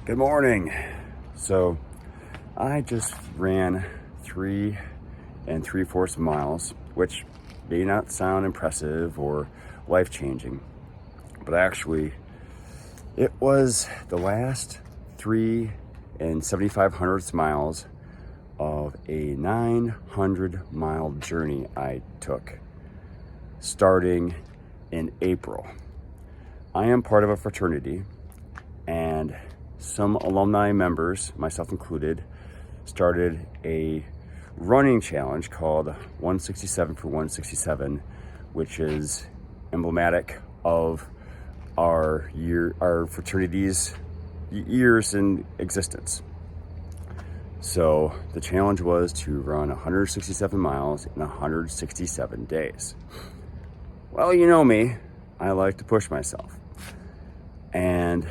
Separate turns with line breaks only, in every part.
Good morning. So I just ran 3 3/4 miles, which may not sound impressive or life-changing, but actually it was the last 3 7/5 miles of a 900-mile journey I took starting in April. I am part of a fraternity, and some alumni members, myself included, started a running challenge called 167 for 167, which is emblematic of our fraternity's years in existence. So the challenge was to run 167 miles in 167 days. Well, you know me, I like to push myself. And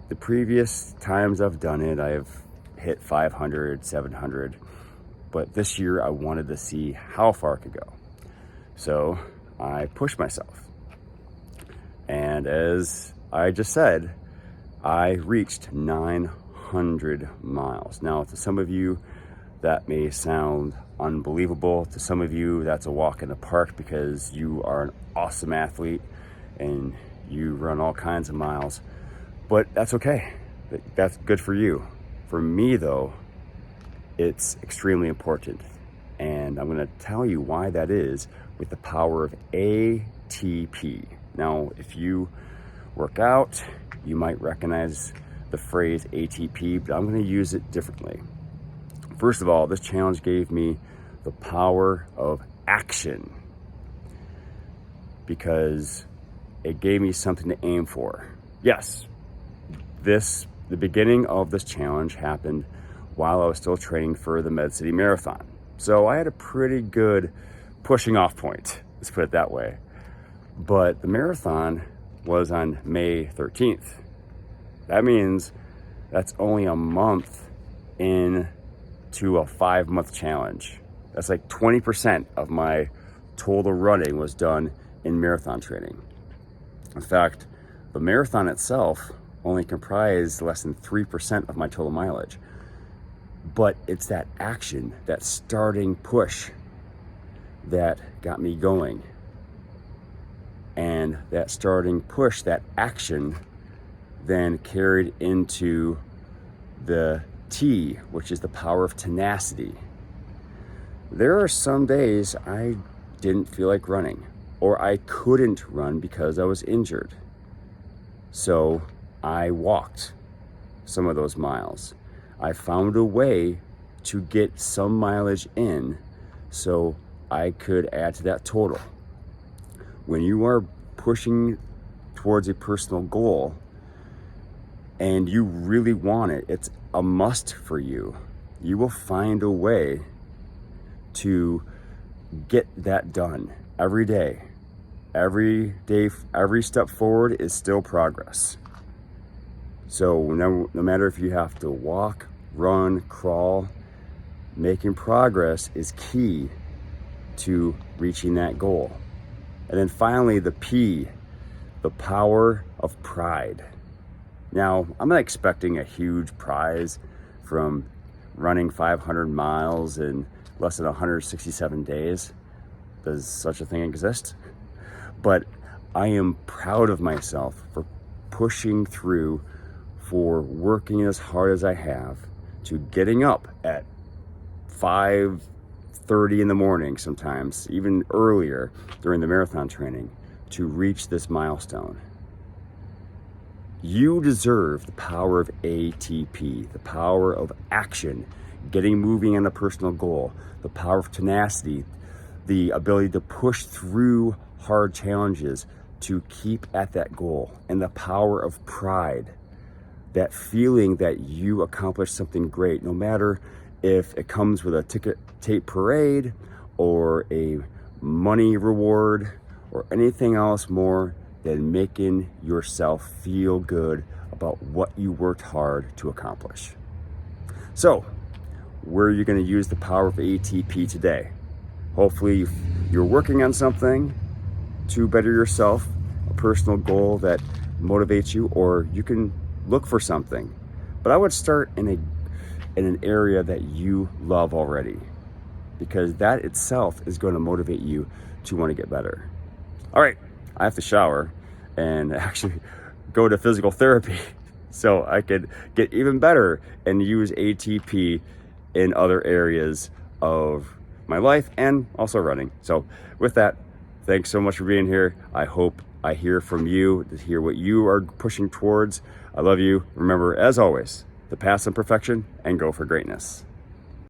the previous times I've done it, I've hit 500, 700, but this year I wanted to see how far I could go. So I pushed myself. And as I just said, I reached 900 miles. Now, to some of you, that may sound unbelievable. To some of you, that's a walk in the park because you are an awesome athlete and you run all kinds of miles. But that's okay. That's good for you. For me, though, it's extremely important. And I'm going to tell you why that is with the power of ATP. Now, if you work out, you might recognize the phrase ATP, but I'm going to use it differently. First of all, this challenge gave me the power of action because it gave me something to aim for. Yes, the beginning of this challenge happened while I was still training for the Med City Marathon. So I had a pretty good pushing off point, let's put it that way. But the marathon was on May 13th. That means that's only a month into a 5-month challenge. That's like 20% of my total running was done in marathon training. In fact, the marathon itself only comprised less than 3% of my total mileage. But it's that action, that starting push that got me going. And that starting push, that action, then carried into the T, which is the power of tenacity. There are some days I didn't feel like running, or I couldn't run because I was injured. So I walked some of those miles. I found a way to get some mileage in so I could add to that total. When you are pushing towards a personal goal and you really want it, it's a must for you. You will find a way to get that done every day. Every day, every step forward is still progress. So no matter if you have to walk, run, crawl, making progress is key to reaching that goal. And then finally, the P, the power of pride. Now, I'm not expecting a huge prize from running 500 miles in less than 167 days. Does such a thing exist? But I am proud of myself for pushing through, for working as hard as I have, to getting up at 5:30 in the morning, sometimes even earlier during the marathon training, to reach this milestone. You deserve the power of ATP, the power of action, getting moving on a personal goal, the power of tenacity, the ability to push through hard challenges to keep at that goal, and the power of pride, that feeling that you accomplished something great, no matter if it comes with a ticket tape parade or a money reward or anything else more than making yourself feel good about what you worked hard to accomplish. So, where are you going to use the power of ATP today? Hopefully you're working on something to better yourself, a personal goal that motivates you, or you can look for something But I would start in an area that you love already, because that itself is going to motivate you to want to get better. All right, I have to shower and actually go to physical therapy so I could get even better and use ATP in other areas of my life and also running. So with that, thanks so much for being here. I hope I hear from you, to hear what you are pushing towards. I love you. Remember, as always, to pass imperfection and go for greatness.